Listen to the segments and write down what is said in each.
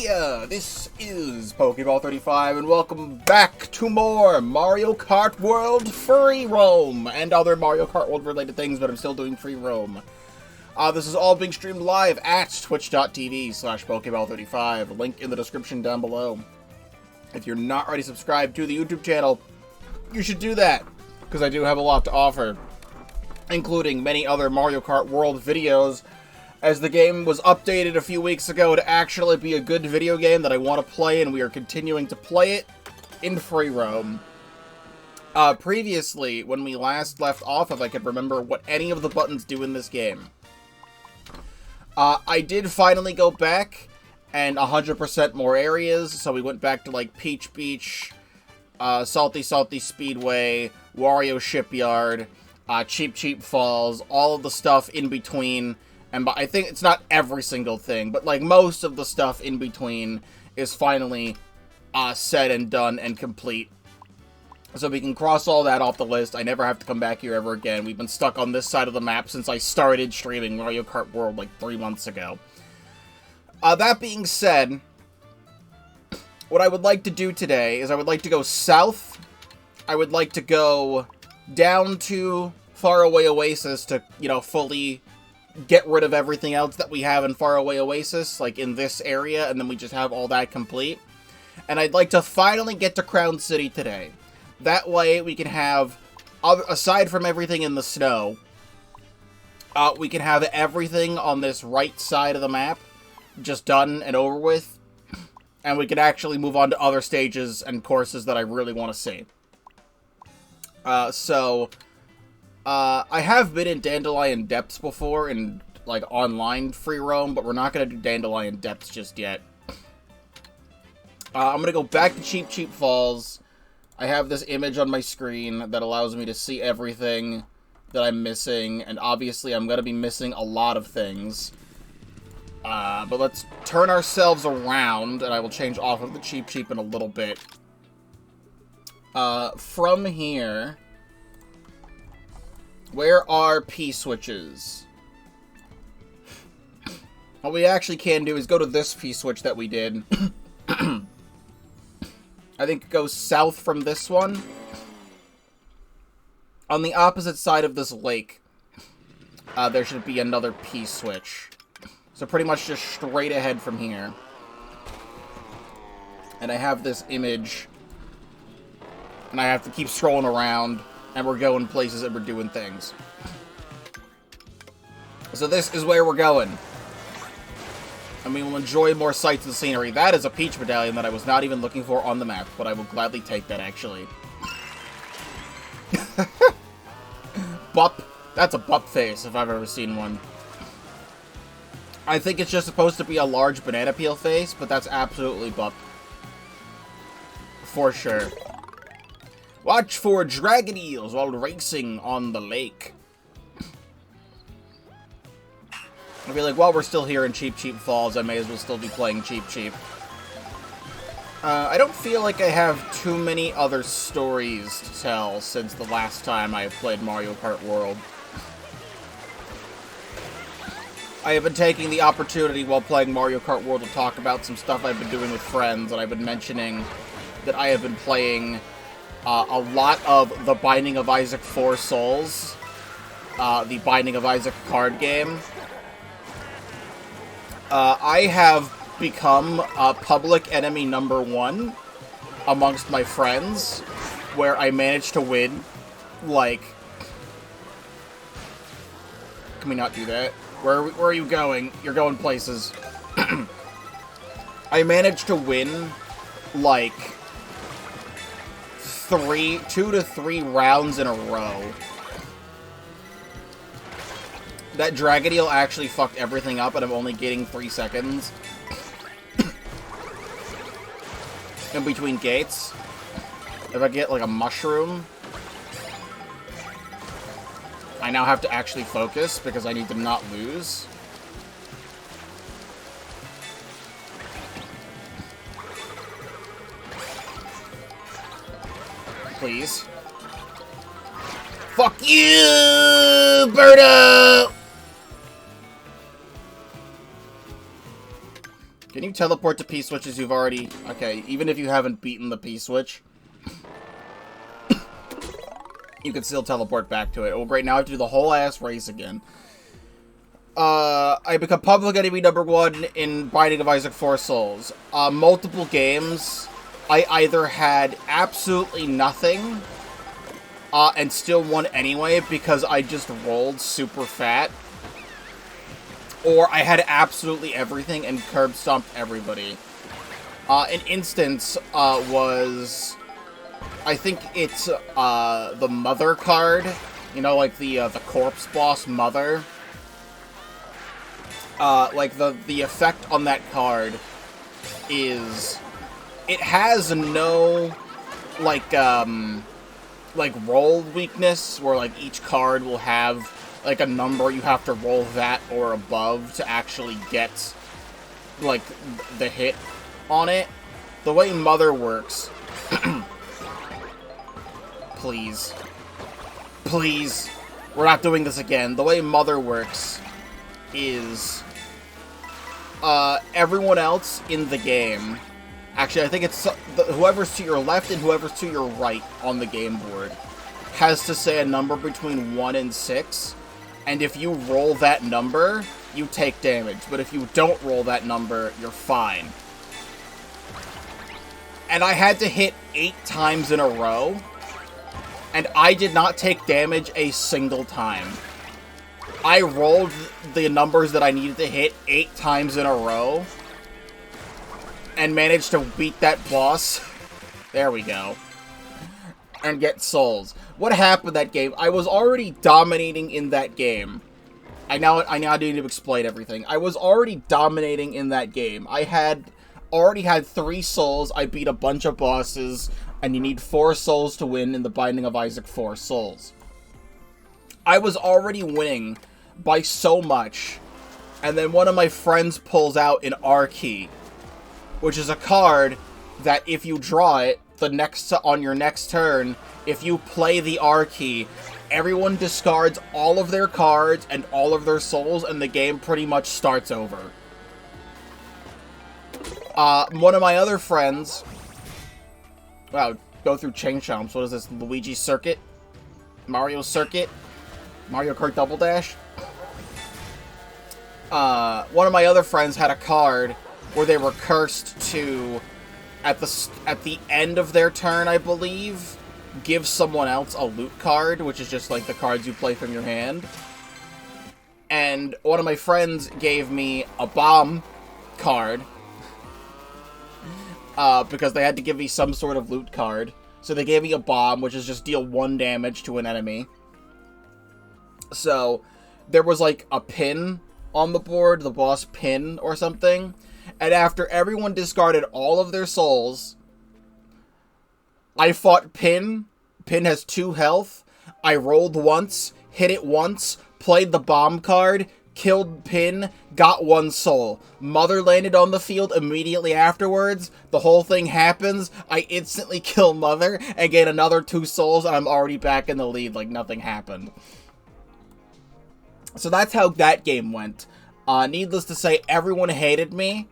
Heya! This is Pokeball35, and welcome back to more Mario Kart World free roam, and other Mario Kart World related things, but I'm still doing free roam. This is all being streamed live at twitch.tv/Pokeball35, link in the description down below. If you're not already subscribed to the YouTube channel, you should do that, because I do have a lot to offer, including many other Mario Kart World videos, as the game was updated a few weeks ago to actually be a good video game that I want to play, and we are continuing to play it in free roam. Previously, when we last left off, if I could remember what any of the buttons do in this game, I did finally go back and 100% more areas, so we went back to, like, Peach Beach, Salty Speedway, Wario Shipyard, Cheep Cheep Falls, all of the stuff in between. And I think it's not every single thing, but like most of the stuff in between is finally said and done and complete. So we can cross all that off the list. I never have to come back here ever again. We've been stuck on this side of the map since I started streaming Mario Kart World like 3 months ago. That being said, what I would like to do today is I would like to go south. I would like to go down to Faraway Oasis to, you know, fully get rid of everything else that we have in Faraway Oasis, like in this area, and then we just have all that complete. And I'd like to finally get to Crown City today. That way we can have, aside from everything in the snow, we can have everything on this right side of the map just done and over with, and we can actually move on to other stages and courses that I really want to see. I have been in Dandelion Depths before in, like, online free roam, but we're not going to do Dandelion Depths just yet. I'm going to go back to Cheep Cheep Falls. I have this image on my screen that allows me to see everything that I'm missing, and obviously I'm going to be missing a lot of things. But let's turn ourselves around, and I will change off of the Cheep Cheep in a little bit. From here, where are P-switches? What we actually can do is go to this P-switch that we did. I think go south from this one. On the opposite side of this lake, there should be another P-switch. So pretty much just straight ahead from here. And I have this image, and I have to keep scrolling around, and we're going places and we're doing things. So this is where we're going. And we will enjoy more sights and scenery. That is a Peach medallion that I was not even looking for on the map, but I will gladly take that, actually. Bup. That's a bup face, if I've ever seen one. I think it's just supposed to be a large banana peel face, but that's absolutely bup. For sure. Watch for dragon eels while racing on the lake. I feel like while we're still here in Cheep Cheep Falls, I may as well still be playing Cheep Cheep. I don't feel like I have too many other stories to tell since the last time I have played Mario Kart World. I have been taking the opportunity while playing Mario Kart World to talk about some stuff I've been doing with friends, and I've been mentioning that I have been playing a lot of The Binding of Isaac 4 Souls, the Binding of Isaac card game. I have become public enemy #1 amongst my friends, where I managed to win, like... Can we not do that? Where are you going? You're going places. I managed to win, like, 2 to 3 rounds in a row. That Dragon Eel actually fucked everything up, and I'm only getting 3 seconds in between gates. If I get, like, a mushroom, I now have to actually focus, because I need to not lose. Please. Fuck you, Birdo! Can you you teleport to P-switches you've already... Okay, even if you haven't beaten the P-switch, you can still teleport back to it. Oh, great, now I have to do the whole ass race again. I become public enemy number 1 in Binding of Isaac 4 Souls. Multiple games, I either had absolutely nothing, and still won anyway because I just rolled super fat, or I had absolutely everything and curb stomped everybody. An instance was, I think it's the Mother card, you know, like the corpse boss Mother. Like the effect on that card is, it has no like roll weakness where like each card will have like a number you have to roll that or above to actually get like the hit on it. The way Mother works, please, we're not doing this again. The way Mother works is everyone else in the game, actually I think it's whoever's to your left and whoever's to your right on the game board has to say a number between 1 and 6, and if you roll that number, you take damage, but if you don't roll that number, you're fine. And I had to hit 8 times in a row, and I did not take damage a single time. I rolled the numbers that I needed to hit 8 times in a row, and managed to beat that boss. There we go. And get souls. What happened that game? I was already dominating in that game. I now need to explain everything. I was already dominating in that game. I already had 3 souls. I beat a bunch of bosses, and you need 4 souls to win in the Binding of Isaac 4 Souls. I was already winning by so much, and then one of my friends pulls out an R key, which is a card that if you draw it on your next turn, if you play the R key, everyone discards all of their cards and all of their souls, and the game pretty much starts over. One of my other friends, wow, go through chain chomps. What is this? Luigi Circuit? Mario Circuit? Mario Kart Double Dash? One of my other friends had a card where they were cursed to, at the end of their turn, I believe, give someone else a loot card, which is just like the cards you play from your hand. And one of my friends gave me a bomb card, because they had to give me some sort of loot card. So they gave me a bomb, which is just deal 1 damage to an enemy. So there was like a pin on the board, the boss pin or something. And after everyone discarded all of their souls, I fought Pin. Pin has 2 health. I rolled once, hit it once, played the bomb card, killed Pin, got 1 soul. Mother landed on the field immediately afterwards. The whole thing happens. I instantly kill Mother and get another 2 souls, and I'm already back in the lead like nothing happened. So that's how that game went. Needless to say, everyone hated me.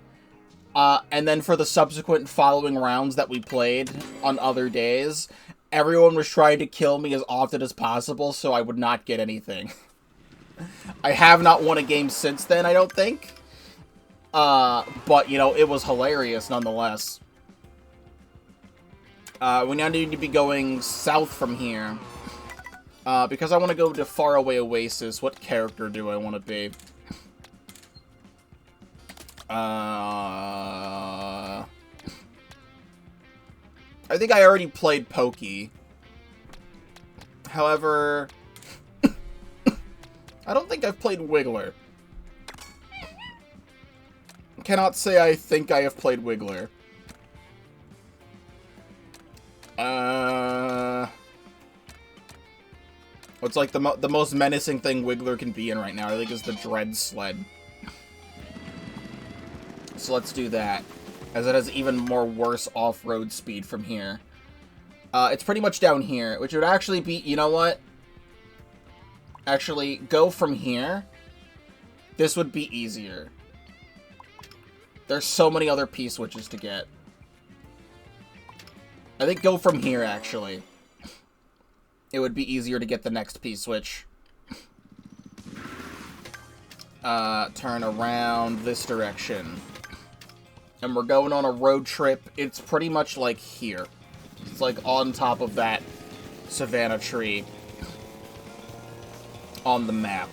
And then for the subsequent following rounds that we played on other days, everyone was trying to kill me as often as possible so I would not get anything. I have not won a game since then, I don't think. But, you know, it was hilarious nonetheless. We now need to be going south from here. Because I want to go to Faraway Oasis. What character do I want to be? I think I already played Pokey. However, I don't think I've played Wiggler. Cannot say I think I have played Wiggler. What's like the most menacing thing Wiggler can be in right now, I think, is the Dread Sled. So let's do that, as it has even more worse off-road speed from here. It's pretty much down here, which would actually be, you know what? Actually, go from here. This would be easier. There's so many other P-switches to get. I think go from here, actually. It would be easier to get the next P-switch. Turn around this direction. And we're going on a road trip. It's pretty much like here. It's like on top of that savannah tree on the map.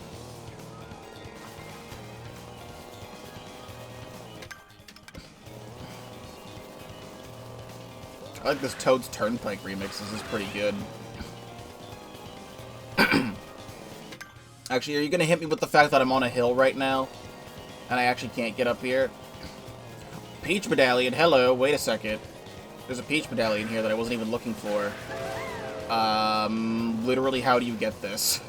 I like this Toad's Turnpike remix. This is pretty good. Actually, are you going to hit me with the fact that I'm on a hill right now? And I actually can't get up here? Peach Medallion, hello, wait a second. There's a Peach Medallion here that I wasn't even looking for. Literally, how do you get this?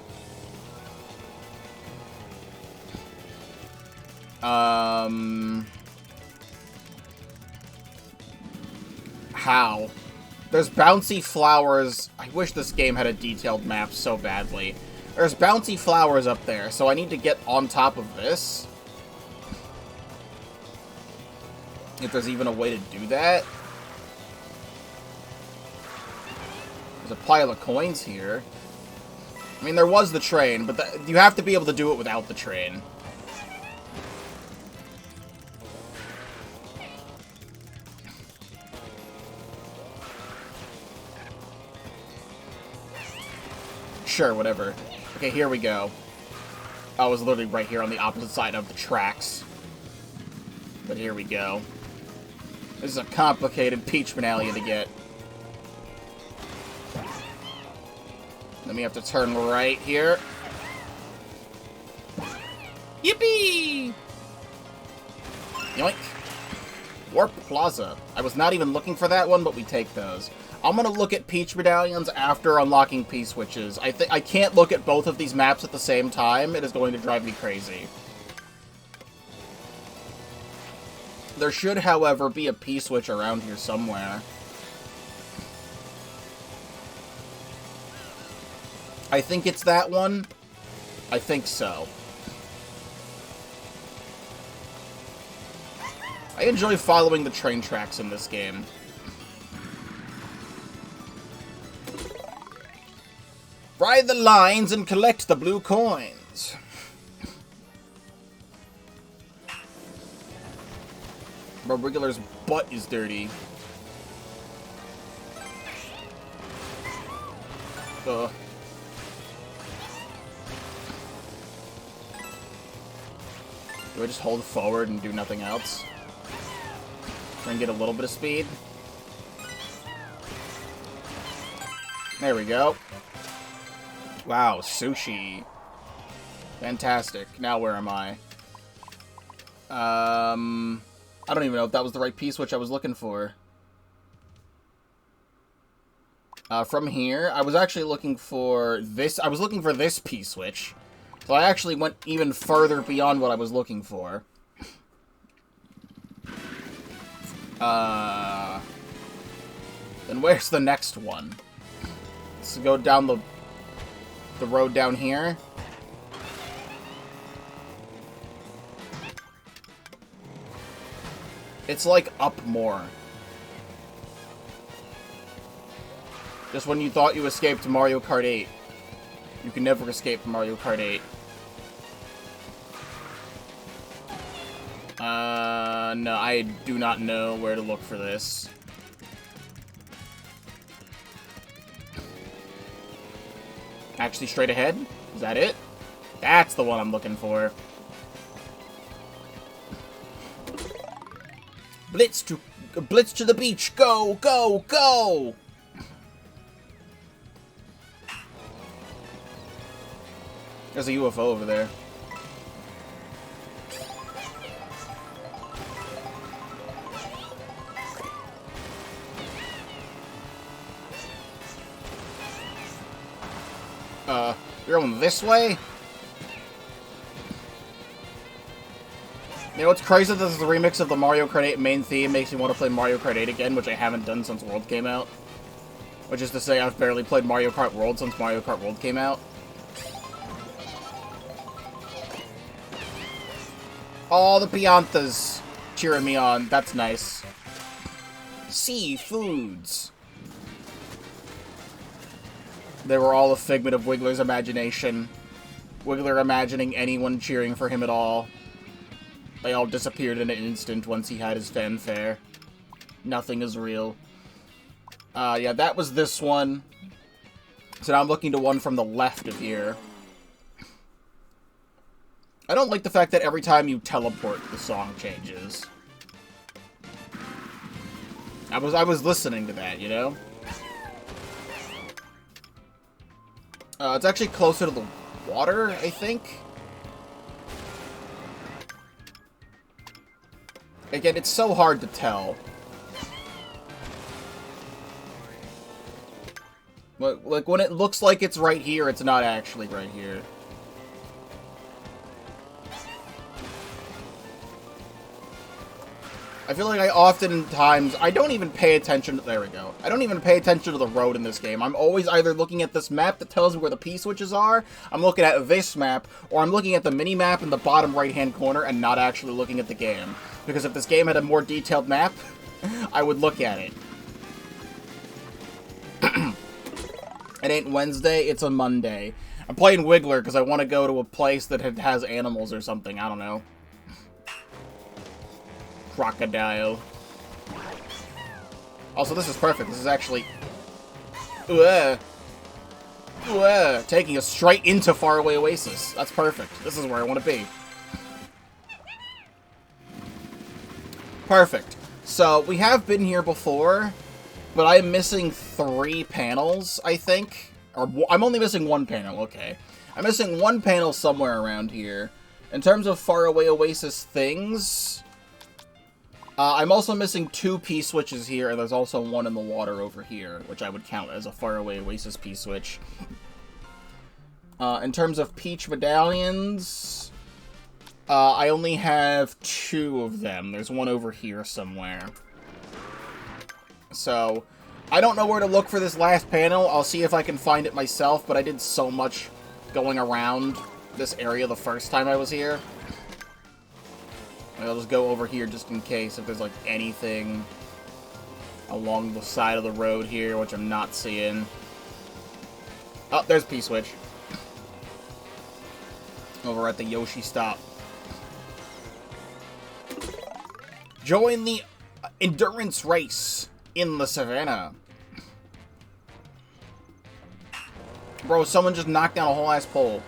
How? There's bouncy flowers. I wish this game had a detailed map so badly. There's bouncy flowers up there, so I need to get on top of this. If there's even a way to do that. There's a pile of coins here. I mean, there was the train, but you have to be able to do it without the train. Sure, whatever. Okay, here we go. I was literally right here on the opposite side of the tracks. But here we go. This is a complicated Peach Medallion to get. Then we have to turn right here. Yippee! Yoink. Warp Plaza. I was not even looking for that one, but we take those. I'm gonna look at Peach Medallions after unlocking P-switches. I can't look at both of these maps at the same time. It is going to drive me crazy. There should, however, be a P-switch around here somewhere. I think it's that one. I think so. I enjoy following the train tracks in this game. Ride the lines and collect the blue coins. But Wriggler's butt is dirty. Ugh. Do I just hold forward and do nothing else? Try and get a little bit of speed. There we go. Wow, sushi. Fantastic. Now where am I? I don't even know if that was the right P-switch I was looking for. From here, I was actually looking for this. I was looking for this P-switch. So I actually went even further beyond what I was looking for. Then where's the next one? Let's go down the road down here. It's like up more. Just when you thought you escaped Mario Kart 8. You can never escape Mario Kart 8. No, I do not know where to look for this. Actually, straight ahead? Is that it? That's the one I'm looking for. Blitz to the beach! Go, go, go! There's a UFO over there. You're going this way? You know what's crazy? This is the remix of the Mario Kart 8 main theme. Makes me want to play Mario Kart 8 again, which I haven't done since World came out. Which is to say, I've barely played Mario Kart World since Mario Kart World came out. All the Piantas. cheering me on. That's nice. Seafoods. They were all a figment of Wiggler's imagination. Wiggler imagining anyone cheering for him at all. They all disappeared in an instant once he had his fanfare. Nothing is real. Yeah, that was this one. So now I'm looking to one from the left of here. I don't like the fact that every time you teleport, the song changes. I was listening to that, you know? It's actually closer to the water, I think. Again, it's so hard to tell. Like, when it looks like it's right here, it's not actually right here. I feel like I oftentimes... I don't even pay attention... There we go. I don't even pay attention to the road in this game. I'm always either looking at this map that tells me where the P-switches are, I'm looking at this map, or I'm looking at the mini-map in the bottom right-hand corner and not actually looking at the game. Because if this game had a more detailed map, I would look at it. It ain't Wednesday, it's a Monday. I'm playing Wiggler because I want to go to a place that has animals or something. I don't know. Crocodile. Also, this is perfect. This is actually... taking us straight into Faraway Oasis. That's perfect. This is where I want to be. Perfect. So, we have been here before... But I'm missing 3 panels, I think. Or, I'm only missing 1 panel, okay. I'm missing 1 panel somewhere around here. In terms of Faraway Oasis things... I'm also missing 2 P-switches here, and there's also 1 in the water over here, which I would count as a Faraway Oasis P-switch. In terms of Peach medallions... I only have 2 of them. There's 1 over here somewhere. So, I don't know where to look for this last panel. I'll see if I can find it myself, but I did so much going around this area the first time I was here. I'll just go over here just in case if there's, like, anything along the side of the road here, which I'm not seeing. Oh, there's P-switch. Over at the Yoshi stop. Join the endurance race in the savannah. Bro, someone just knocked down a whole ass pole.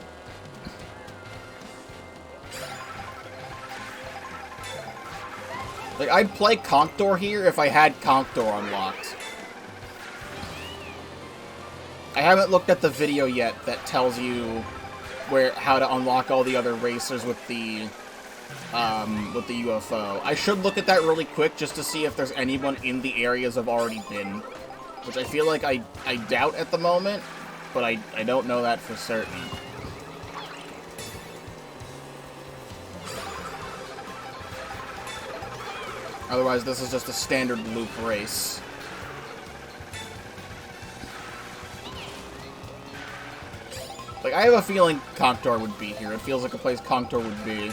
Like, I'd play Contour here if I had Contour unlocked. I haven't looked at the video yet that tells you how to unlock all the other racers with the UFO. I should look at that really quick just to see if there's anyone in the areas I've already been. Which I feel like I doubt at the moment, but I don't know that for certain. Otherwise, this is just a standard loop race. Like, I have a feeling Contour would be here. It feels like a place Contour would be.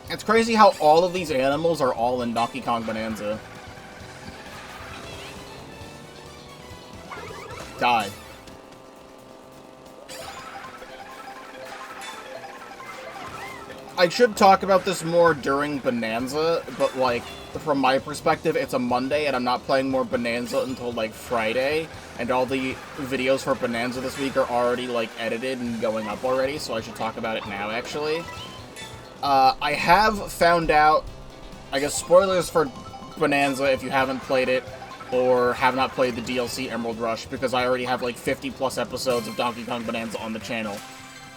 It's crazy how all of these animals are all in Donkey Kong Bonanza. Die. I should talk about this more during Bonanza, but, like, from my perspective, it's a Monday, and I'm not playing more Bonanza until, like, Friday, and all the videos for Bonanza this week are already, like, edited and going up already, so I should talk about it now, actually. I have found out, I guess, spoilers for Bonanza if you haven't played it, or have not played the DLC Emerald Rush, because I already have, like, 50-plus episodes of Donkey Kong Bonanza on the channel.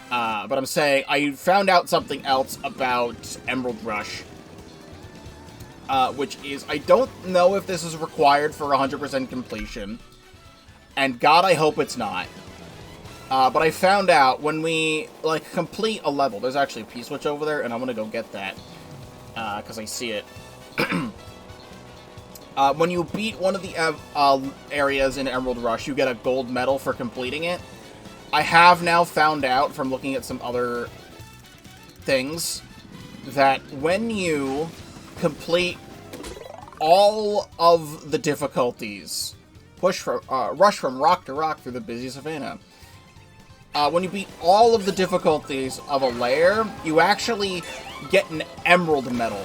But I'm saying, I found out something else about Emerald Rush. Which is, I don't know if this is required for 100% completion. And God, I hope it's not. But I found out when we, like, complete a level, there's actually a P-switch over there, and I'm gonna go get that. Because I see it. When you beat one of the areas in Emerald Rush, you get a gold medal for completing it. I have now found out from looking at some other things that when you complete all of the difficulties, rush from rock to rock through the busy savannah, when you beat all of the difficulties of a layer, you actually get an emerald medal.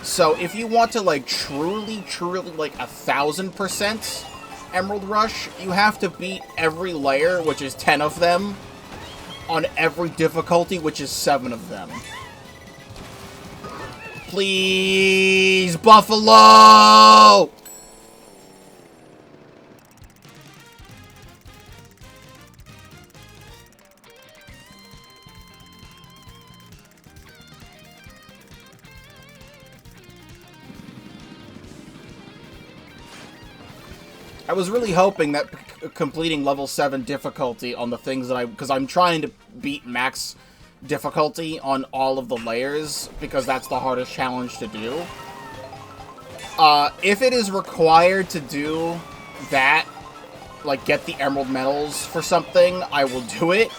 So if you want to, like, truly, like, 1000% Emerald Rush, you have to beat every layer, which is 10 of them, on every difficulty, which is 7 of them. Please, Buffalo! I was really hoping that completing level 7 difficulty on the things that because I'm trying to beat max difficulty on all of the layers, because that's the hardest challenge to do. If it is required to do that, like get the emerald medals for something, I will do it,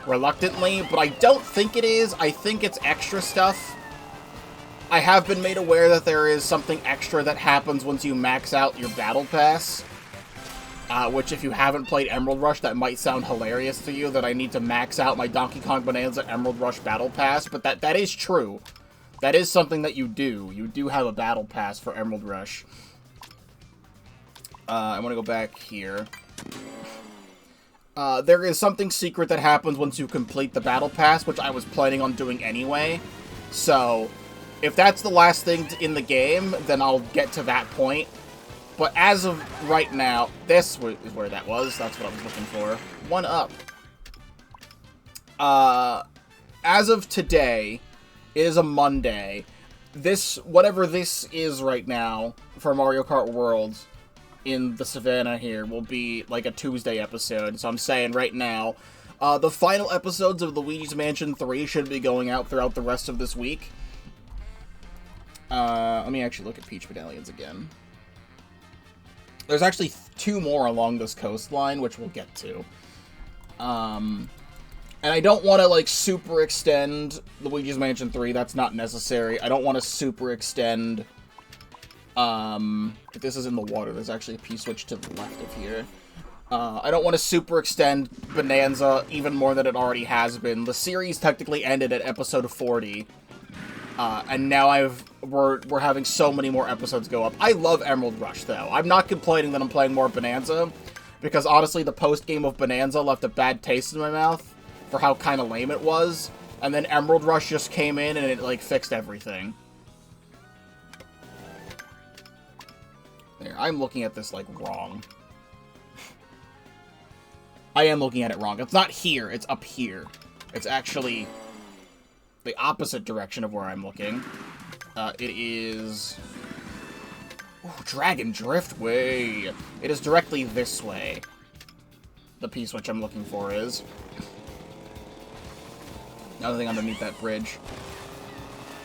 reluctantly, but I don't think it is. I think it's extra stuff. I have been made aware that there is something extra that happens once you max out your battle pass. Which, if you haven't played Emerald Rush, that might sound hilarious to you, that I need to max out my Donkey Kong Bonanza Emerald Rush Battle Pass, but that is true. That is something that you do. You do have a Battle Pass for Emerald Rush. I want to go back here. There is something secret that happens once you complete the Battle Pass, which I was planning on doing anyway. So, if that's the last thing in the game, then I'll get to that point. But as of right now, this is where that was. That's what I was looking for. 1 up. As of today, it is a Monday. Whatever this is right now for Mario Kart World in the Savannah here will be like a Tuesday episode. So I'm saying right now, the final episodes of Luigi's Mansion 3 should be going out throughout the rest of this week. Let me actually look at Peach Medallions again. There's actually 2 more along this coastline, which we'll get to. And I don't want to, like, super extend Luigi's Mansion 3. That's not necessary. I don't want to super extend... If this is in the water, there's actually a P-switch to the left of here. I don't want to super extend Bonanza even more than it already has been. The series technically ended at episode 40. And now we're having so many more episodes go up. I love Emerald Rush, though. I'm not complaining that I'm playing more Bonanza, because honestly, the post-game of Bonanza left a bad taste in my mouth for how kind of lame it was, and then Emerald Rush just came in and it, like, fixed everything. There, I'm looking at this, like, wrong. I am looking at it wrong. It's not here, it's up here. It's actually... the opposite direction of where I'm looking. It is... Ooh, Dragon Driftway! It is directly this way. The P-switch I'm looking for is. Another thing underneath that bridge.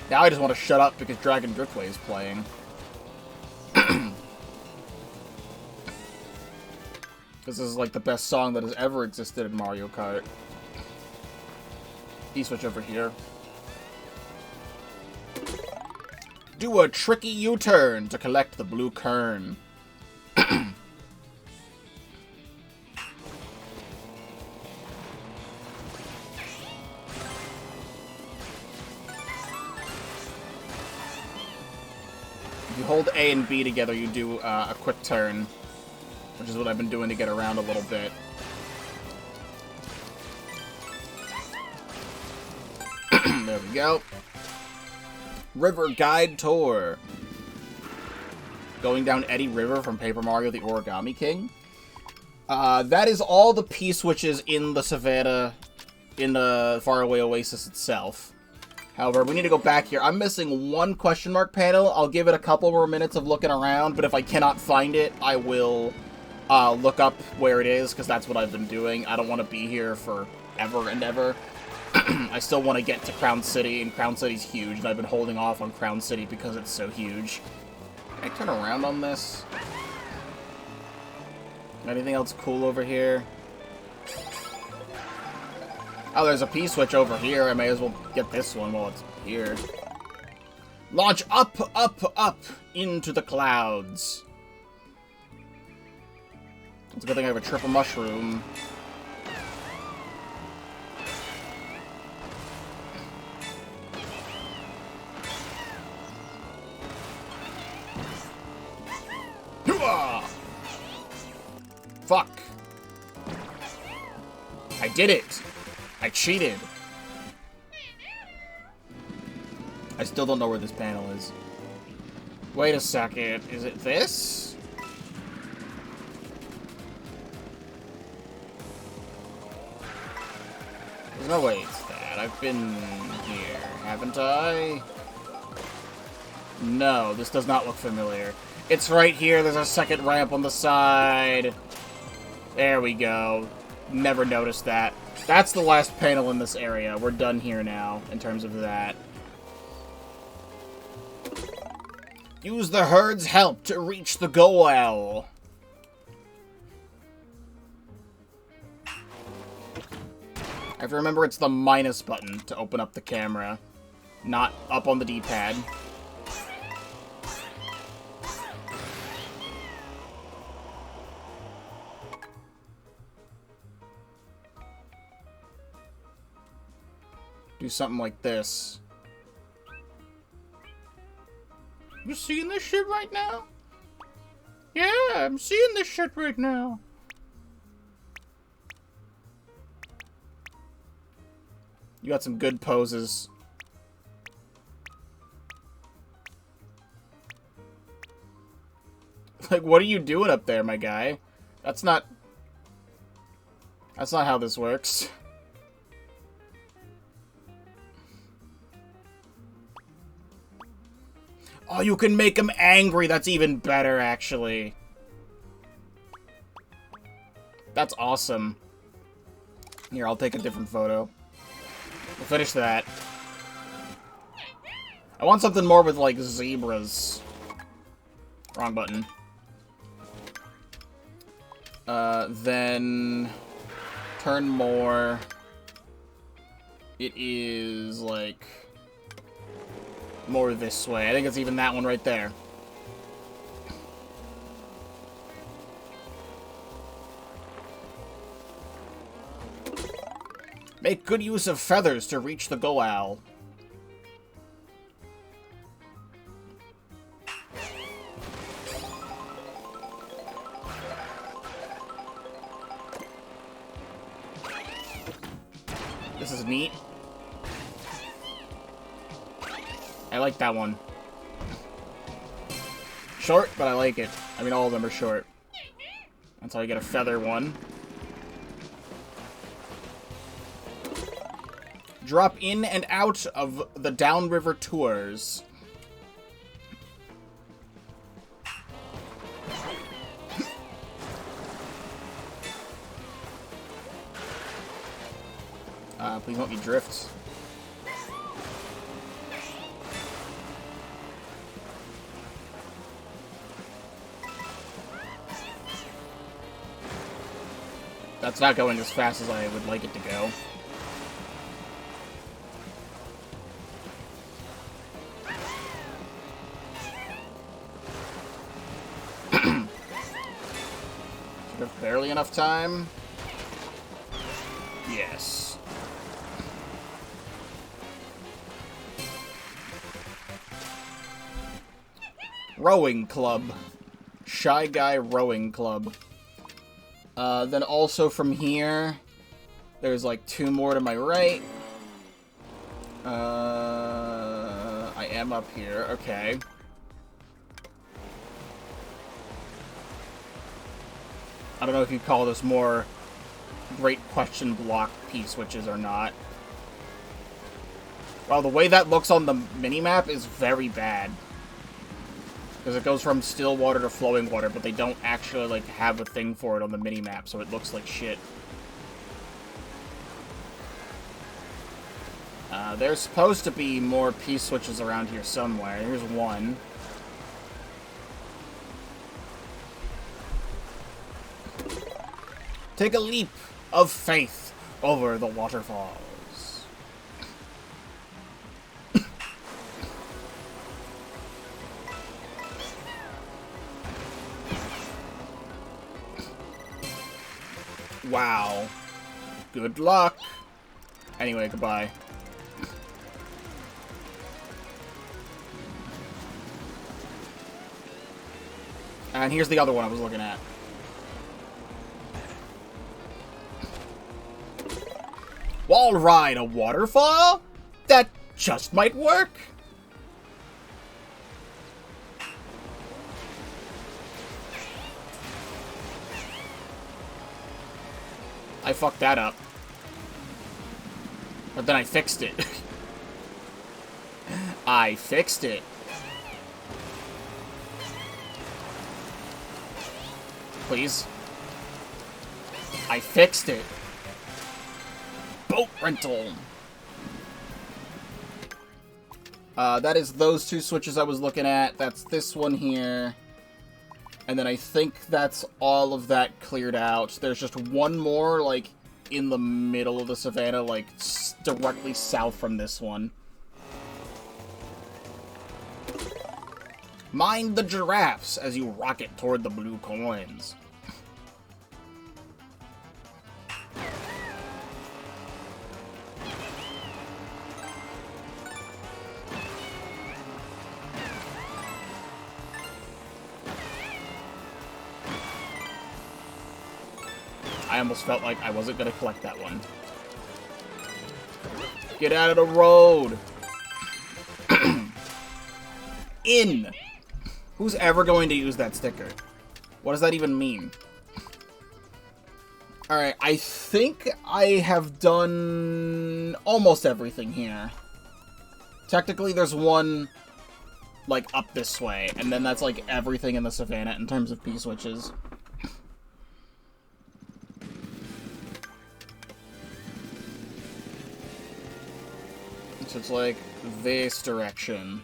Now I just want to shut up because Dragon Driftway is playing. This is like the best song that has ever existed in Mario Kart. P-switch over here. Do a tricky U-turn to collect the blue kern. If you hold A and B together, you do a quick turn, which is what I've been doing to get around a little bit. There we go. River Guide Tour. Going down Eddie River from Paper Mario the Origami King. That is all the P-switches in the Savannah, in the Faraway Oasis itself. However, we need to go back here. I'm missing 1 question mark panel. I'll give it a couple more minutes of looking around, but if I cannot find it, I will look up where it is, because that's what I've been doing. I don't want to be here for ever and ever. I still want to get to Crown City, and Crown City's huge, and I've been holding off on Crown City because it's so huge. Can I turn around on this? Anything else cool over here? Oh, there's a P-switch over here. I may as well get this one while it's here. Launch up, up, up into the clouds. It's a good thing I have a triple mushroom. Fuck. I did it. I cheated. I still don't know where this panel is. Wait a second. Is it this? There's no way it's that. I've been here, haven't I? No, this does not look familiar. It's right here. There's a second ramp on the side. There we go. Never noticed that. That's the last panel in this area. We're done here now, in terms of that. Use the herd's help to reach the goal. I have to remember it's the minus button to open up the camera, not up on the D-pad. Do something like this. You seeing this shit right now? Yeah, I'm seeing this shit right now. You got some good poses. Like, what are you doing up there, my guy? That's not how this works. Oh, you can make him angry. That's even better, actually. That's awesome. Here, I'll take a different photo. We'll finish that. I want something more with, like, zebras. Wrong button. Then... turn more. It is, like... more this way. I think it's even that one right there. Make good use of feathers to reach the goal. This is neat. I like that one. Short, but I like it. I mean, all of them are short. That's how you get a feather one. Drop in and out of the downriver tours. Please don't be drifts. That's not going as fast as I would like it to go. Should have barely enough time. Yes. Rowing Club. Shy Guy Rowing Club. Then also from here, there's like two more to my right. I am up here, okay. I don't know if you call this more Great Question block P-switches or not. Wow, the way that looks on the minimap is very bad. Because it goes from still water to flowing water, but they don't actually, like, have a thing for it on the minimap, so it looks like shit. There's supposed to be more P-switches around here somewhere. Here's one. Take a leap of faith over the waterfalls. Wow. Good luck. Anyway, goodbye. And here's the other one I was looking at. Wall ride a waterfall? That just might work. I fucked that up. But then I fixed it. I fixed it. Please. I fixed it. Boat rental. That is those two switches I was looking at. That's this one here. And then I think that's all of that cleared out. There's just one more, like, in the middle of the savannah, like, directly south from this one. Mind the giraffes as you rocket toward the blue coins. I almost felt like I wasn't going to collect that one. Get out of the road! In! Who's ever going to use that sticker? What does that even mean? Alright, I think I have done almost everything here. Technically, there's one, like, up this way, and then that's, like, everything in the savannah in terms of P-switches. So it's like this direction.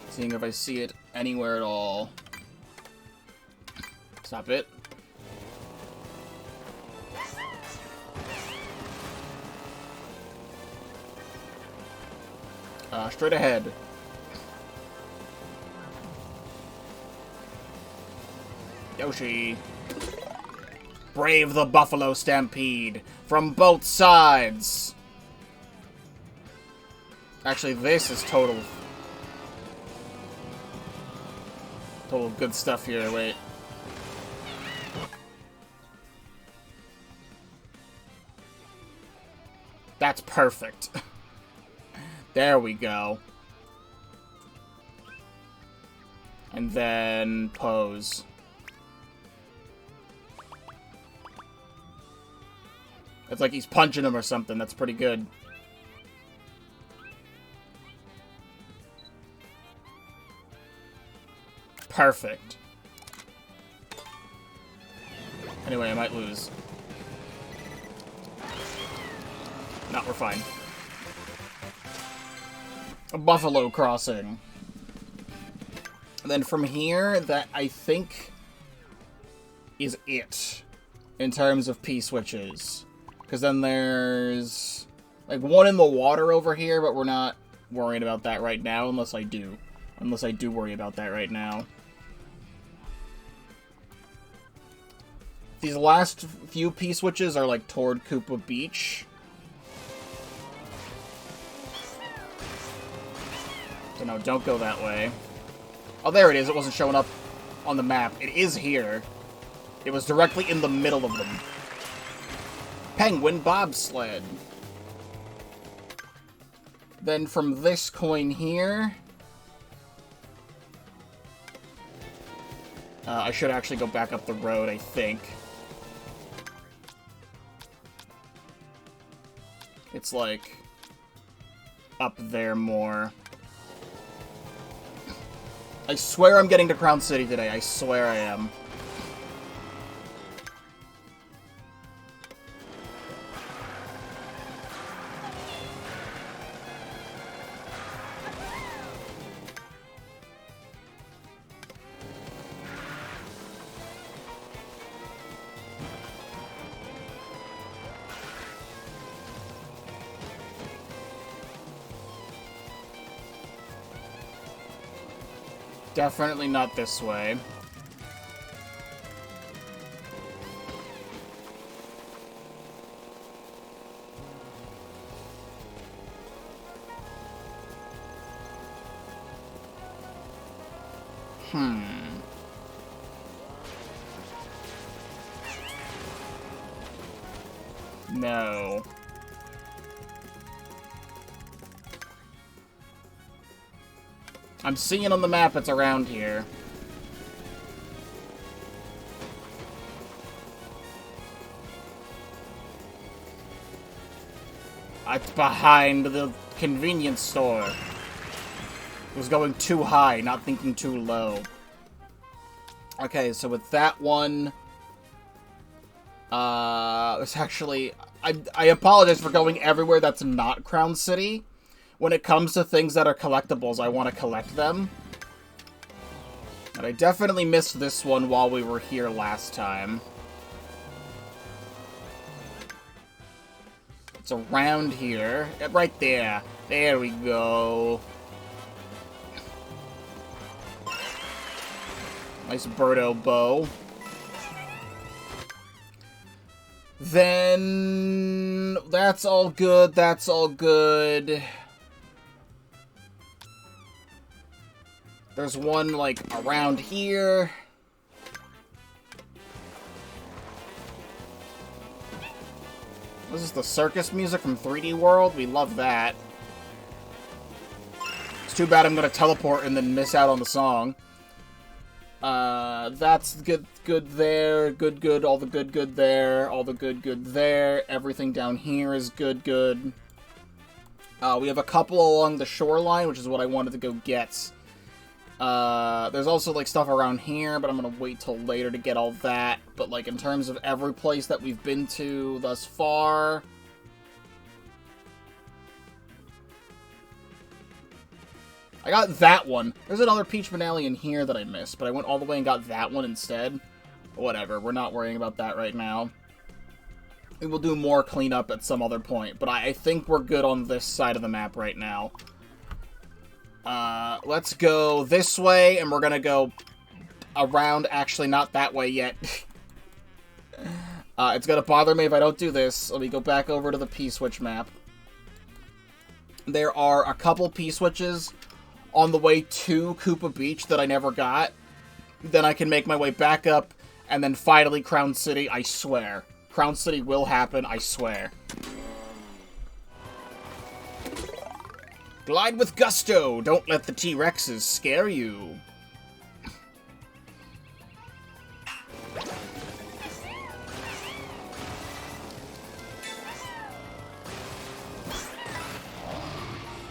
Seeing if I see it anywhere at all. Stop it. Straight ahead. Yoshi. Brave the buffalo stampede from both sides. Actually, this is total good stuff here. Wait. That's perfect. There we go. And then pose. It's like he's punching him or something. That's pretty good. Perfect. Anyway, I might lose. No, we're fine. A buffalo crossing. And then from here, that I think is it in terms of P-switches. Because then there's like one in the water over here, but we're not worrying about that right now unless I do. Unless I do worry about that right now. These last few P-switches are like toward Koopa Beach. So no, don't go that way. Oh, there it is. It wasn't showing up on the map. It is here. It was directly in the middle of them. Penguin bobsled. Then from this coin here... I should actually go back up the road, I think. It's like... up there more. I swear I'm getting to Crown City today. I swear I am. Definitely not this way. No. I'm seeing on the map it's around here. It's behind the convenience store. It was going too high, not thinking too low. Okay, so with that one... it's actually... I apologize for going everywhere that's not Crown City. When it comes to things that are collectibles, I want to collect them. And I definitely missed this one while we were here last time. It's around here. Right there. There we go. Nice Birdo bow. Then... that's all good, that's all good. There's one, like, around here. This is the circus music from 3D World. We love that. It's too bad I'm gonna teleport and then miss out on the song. That's good there. Good, all the good there. All the good there. Everything down here is good. We have a couple along the shoreline, which is what I wanted to go get. There's also, like, stuff around here, but I'm gonna wait till later to get all that. But, like, in terms of every place that we've been to thus far... I got that one. There's another Peach Finale in here that I missed, but I went all the way and got that one instead. Whatever, we're not worrying about that right now. We will do more cleanup at some other point, but I think we're good on this side of the map right now. Let's go this way, and we're gonna go around, actually not that way yet. It's gonna bother me if I don't do this. Let me go back over to the P-Switch map. There are a couple P-Switches on the way to Koopa Beach that I never got. Then I can make my way back up, and then finally Crown City, I swear. Crown City will happen, I swear. Glide with gusto! Don't let the T-Rexes scare you.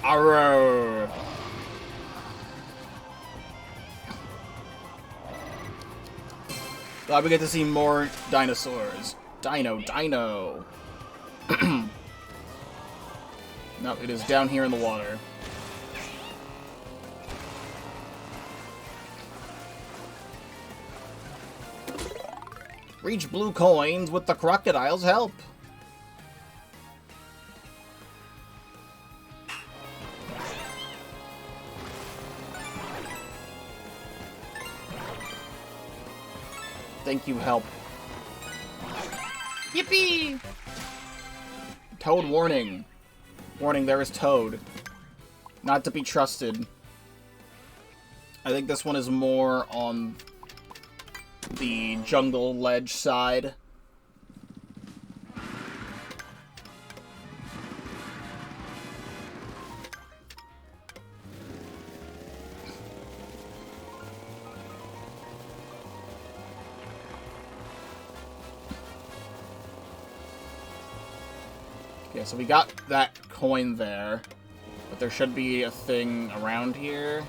Arrow! Glad we get to see more dinosaurs. Dino. No, it is down here in the water. Reach blue coins with the crocodile's help. Thank you, help. Yippee! Toad warning. Warning, there is Toad. Not to be trusted. I think this one is more on the jungle ledge side. Okay, so we got that coin there, but there should be a thing around here.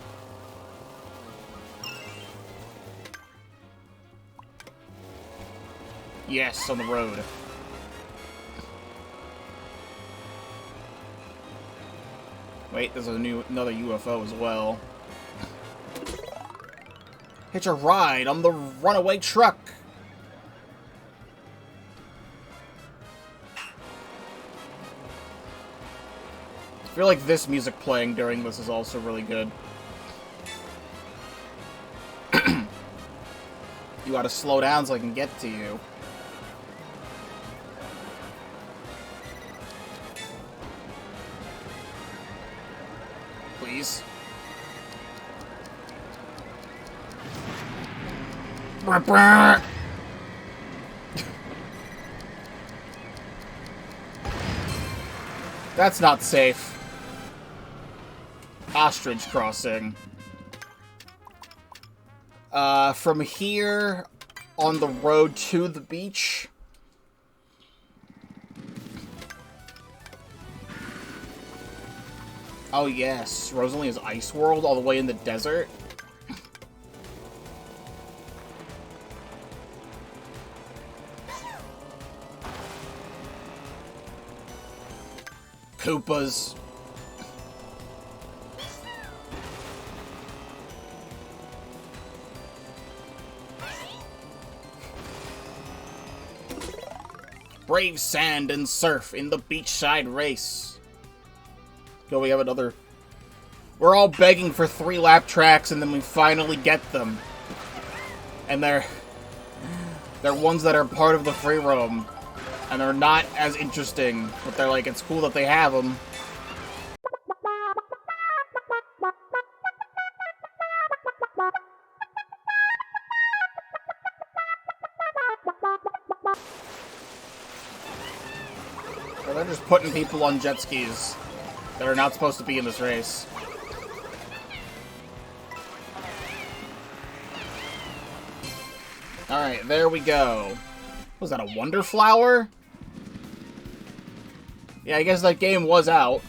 Yes, on the road. Wait, there's another UFO as well. Hitch a ride on the runaway truck. I feel like this music playing during this is also really good. You gotta slow down so I can get to you. Please. That's not safe. Ostrich crossing. From here on the road to the beach. Oh yes, Rosalina's Ice World all the way in the desert. Koopas. Brave sand and surf in the beachside race. Go, we have another... We're all begging for 3 lap tracks, and then we finally get them. And they're ones that are part of the free roam. And they're not as interesting, but they're like, it's cool that they have them. Or they're just putting people on jet skis that are not supposed to be in this race. Alright, there we go. Was that a Wonder Flower? Yeah, I guess that game was out.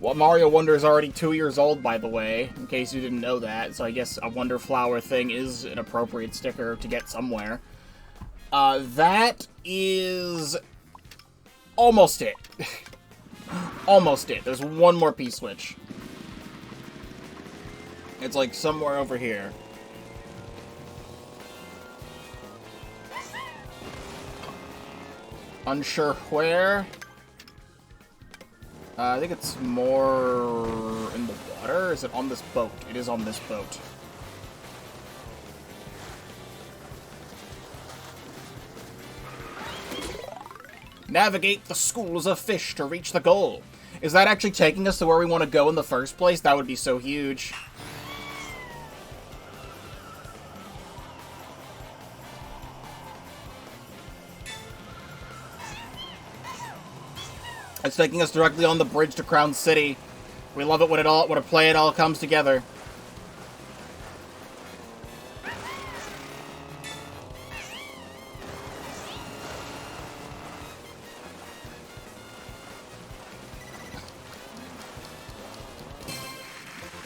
Well, Mario Wonder is already 2 years old, by the way, in case you didn't know that. So I guess a Wonder Flower thing is an appropriate sticker to get somewhere. That is almost it. Almost it. There's one more P-switch. It's like somewhere over here. Unsure where. I think it's more in the water. Is it on this boat? It is on this boat. Navigate the schools of fish to reach the goal. Is that actually taking us to where we want to go in the first place? That would be so huge. It's taking us directly on the bridge to Crown City. We love it when it all comes together.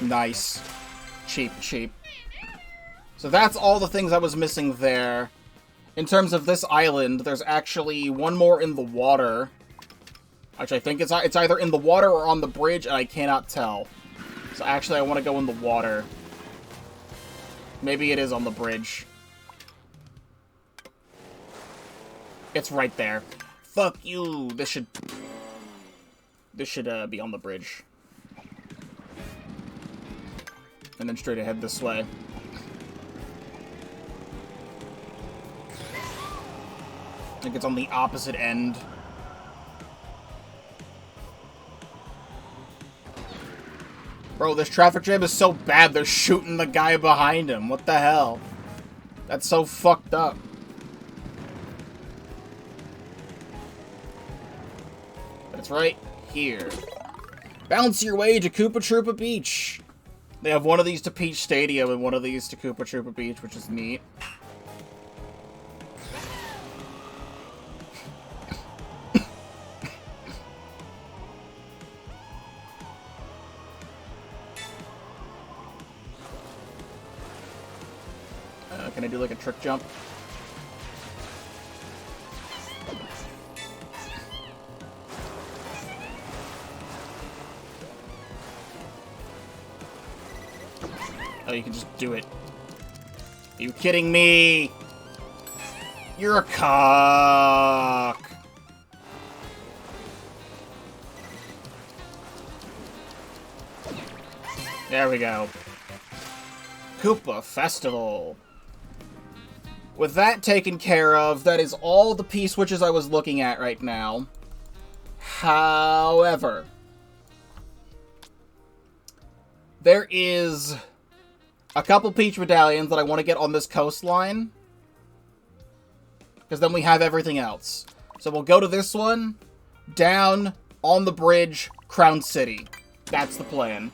Nice. Cheap, cheap. So that's all the things I was missing there. In terms of this island, there's actually one more in the water. Actually, I think it's either in the water or on the bridge, and I cannot tell. So actually, I want to go in the water. Maybe it is on the bridge. It's right there. Fuck you! This should be on the bridge. And then straight ahead this way. I think it's on the opposite end. Bro, this traffic jam is so bad, they're shooting the guy behind him. What the hell? That's so fucked up. But it's right here. Bounce your way to Koopa Troopa Beach. They have one of these to Peach Stadium and one of these to Koopa Troopa Beach, which is neat. Can I do like a trick jump? Oh, you can just do it. Are you kidding me? You're a cock. There we go. Koopa Festival. with that taken care of, that is all the P-switches I was looking at right now. However, there is a couple Peach medallions that I want to get on this coastline, because then we have everything else. So we'll go to this one, down, on the bridge, Crown City. That's the plan.